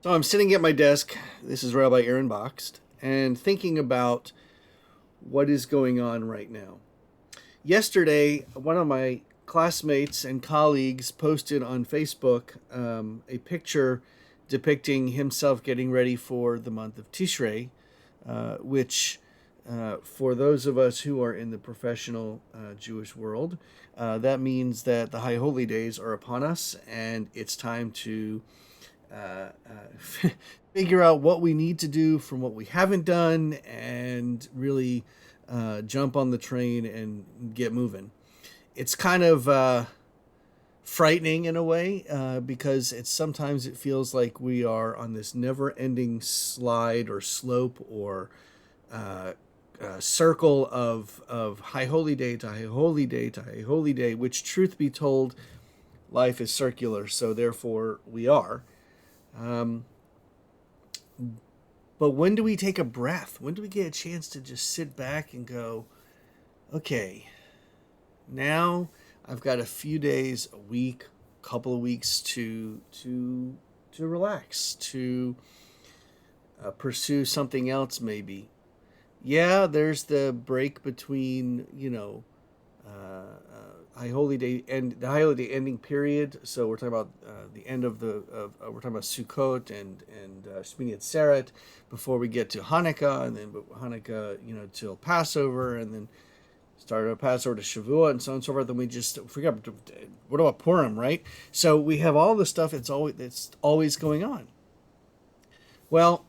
So I'm sitting at my desk. This is Rabbi Aaron Boxt, and thinking about what is going on right now. Yesterday, one of my classmates and colleagues posted on Facebook a picture depicting himself getting ready for the month of Tishrei, which, for those of us who are in the professional Jewish world, that means that the High Holy Days are upon us, and it's time to figure out what we need to do from what we haven't done and really jump on the train and get moving. It's kind of frightening in a way because sometimes it feels like we are on this never-ending slide or slope or circle of high holy day to high holy day to high holy day, which, truth be told, life is circular, so therefore we are. Um, but when do we take a breath? When do we get a chance to just sit back and go, okay, now I've got a few days, a week, a couple of weeks to relax, to pursue something else maybe. Yeah, there's the break between, High Holy Day and the High Holy Day ending period. So we're talking about the end of we're talking about Sukkot and Shmini Atzeret before we get to Hanukkah, and then Hanukkah, till Passover, and then start our Passover to Shavuot, and so on and so forth. Then we just forget. What about Purim, right? So we have all the stuff that's always going on. Well,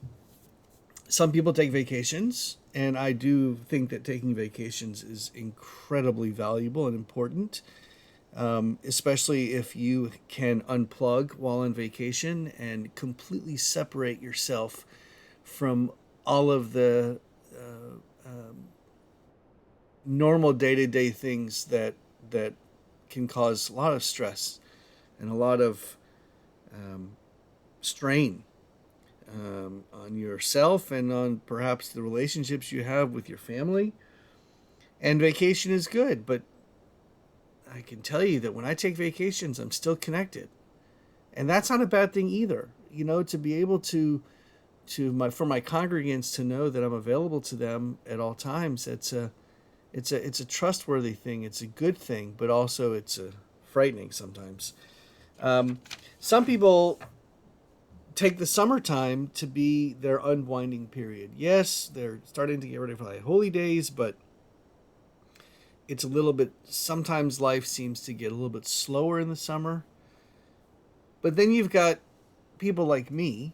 some people take vacations, and I do think that taking vacations is incredibly valuable and important, especially if you can unplug while on vacation and completely separate yourself from all of the normal day-to-day things that can cause a lot of stress and a lot of um, strain on yourself and on perhaps the relationships you have with your family. And vacation is good, but I can tell you that when I take vacations, I'm still connected, and that's not a bad thing either. To be able to my for my congregants to know that I'm available to them at all times. It's a trustworthy thing. It's a good thing, but also it's frightening sometimes. Um, some people take the summertime to be their unwinding period. Yes, they're starting to get ready for the holy days, but it's a little bit, sometimes life seems to get a little bit slower in the summer. But then you've got people like me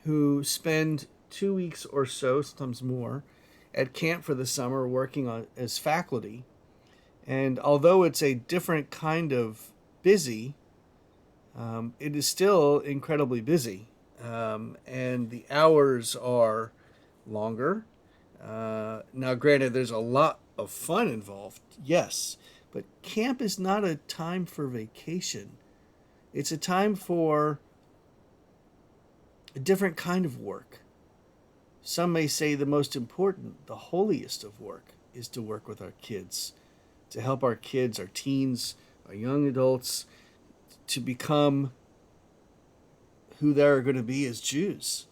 who spend 2 weeks or so, sometimes more, at camp for the summer working on as faculty. And although it's a different kind of busy, it is still incredibly busy. And the hours are longer. Now, granted, there's a lot of fun involved, yes, but camp is not a time for vacation. It's a time for a different kind of work. Some may say the most important, the holiest of work, is to work with our kids, to help our kids, our teens, our young adults, to become who they're going to be as Jews.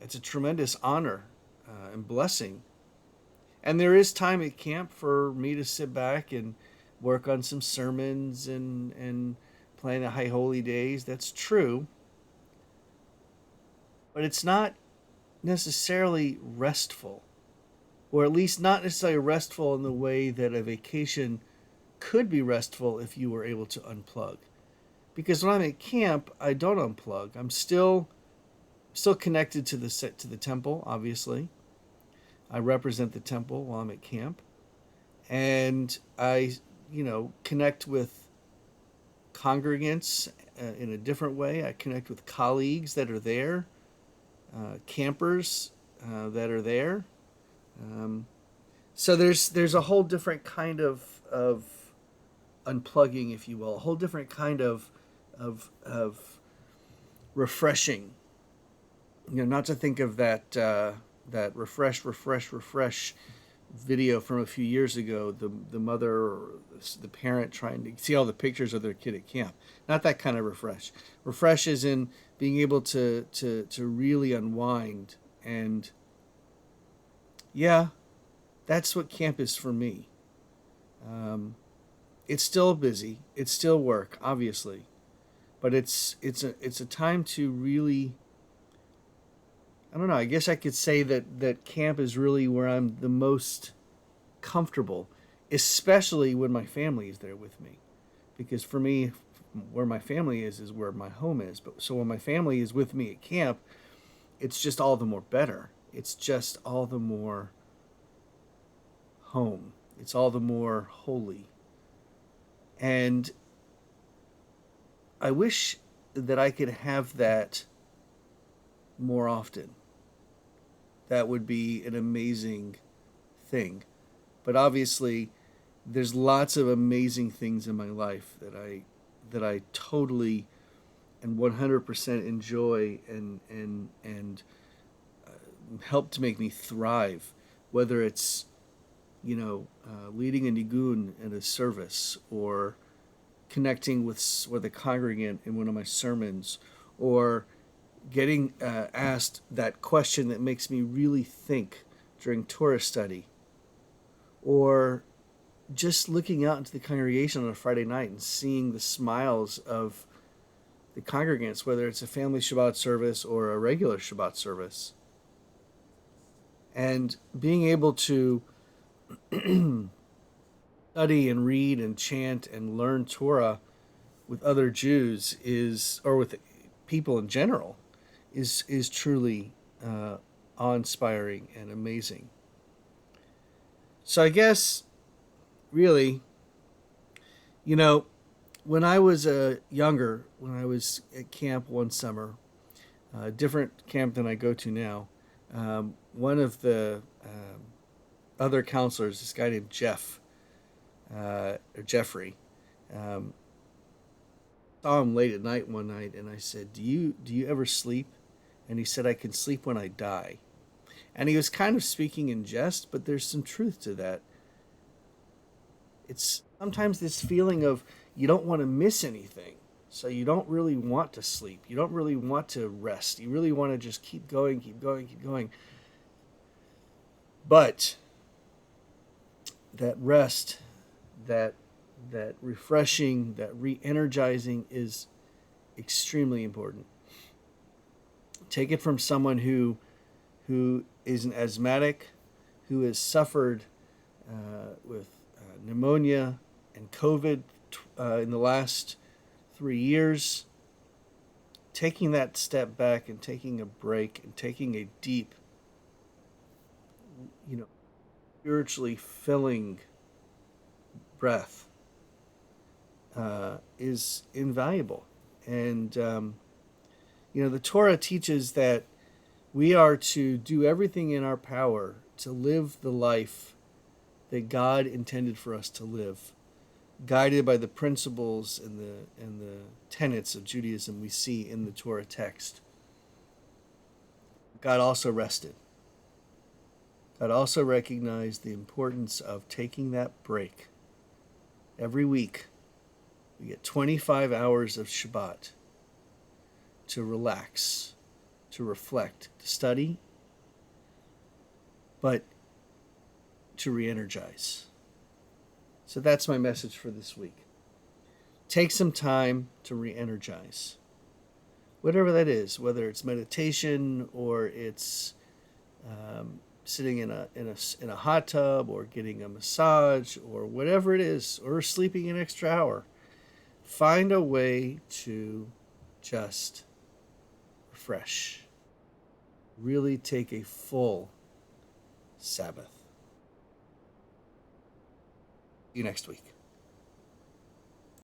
It's a tremendous honor and blessing. And there is time at camp for me to sit back and work on some sermons and plan the high holy days. That's true. But it's not necessarily restful, or at least not necessarily restful in the way that a vacation could be restful if you were able to unplug. Because when I'm at camp, I don't unplug. I'm still connected to the temple. Obviously, I represent the temple while I'm at camp, and I connect with congregants in a different way. I connect with colleagues that are there, campers that are there. Um, so there's a whole different kind of unplugging, if you will, a whole different kind of refreshing. Not to think of that refresh video from a few years ago, the mother or the parent trying to see all the pictures of their kid at camp. Not that kind of refresh. Refresh is in being able to really unwind. And yeah, that's what camp is for me. It's still busy. It's still work, obviously, but it's a time to really, I don't know. I guess I could say that camp is really where I'm the most comfortable, especially when my family is there with me. Because for me, where my family is where my home is. But so when my family is with me at camp, it's just all the more better. It's just all the more home. It's all the more holy. And I wish that I could have that more often. That would be an amazing thing. But obviously, there's lots of amazing things in my life that I totally and 100% enjoy and help to make me thrive. Whether it's leading a nigun in a service, or connecting with a congregant in one of my sermons, or getting asked that question that makes me really think during Torah study, or just looking out into the congregation on a Friday night and seeing the smiles of the congregants, whether it's a family Shabbat service or a regular Shabbat service, and being able to study and read and chant and learn Torah with other Jews or with people in general, is truly awe-inspiring and amazing. So I guess, really, when I was younger, when I was at camp one summer, a different camp than I go to now, one of the other counselors, this guy named Jeff, or Jeffrey, um, saw him late at night one night, and I said, "Do you ever sleep?" And he said, "I can sleep when I die." And he was kind of speaking in jest, but there's some truth to that. It's sometimes this feeling of you don't want to miss anything, so you don't really want to sleep. You don't really want to rest. You really want to just keep going, keep going, keep going. But that rest, that refreshing, that re-energizing is extremely important. Take it from someone who is an asthmatic, who has suffered with pneumonia and COVID in the last 3 years. Taking that step back and taking a break and taking a deep, spiritually filling breath is invaluable. And, the Torah teaches that we are to do everything in our power to live the life that God intended for us to live, guided by the principles and the tenets of Judaism we see in the Torah text. God also rested. God also recognized the importance of taking that break. Every week, we get 25 hours of Shabbat to relax, to reflect, to study, but to re-energize. So that's my message for this week. Take some time to re-energize. Whatever that is, whether it's meditation or it's sitting in a hot tub or getting a massage or whatever it is, or sleeping an extra hour. Find a way to just refresh. Really take a full Sabbath. See you next week.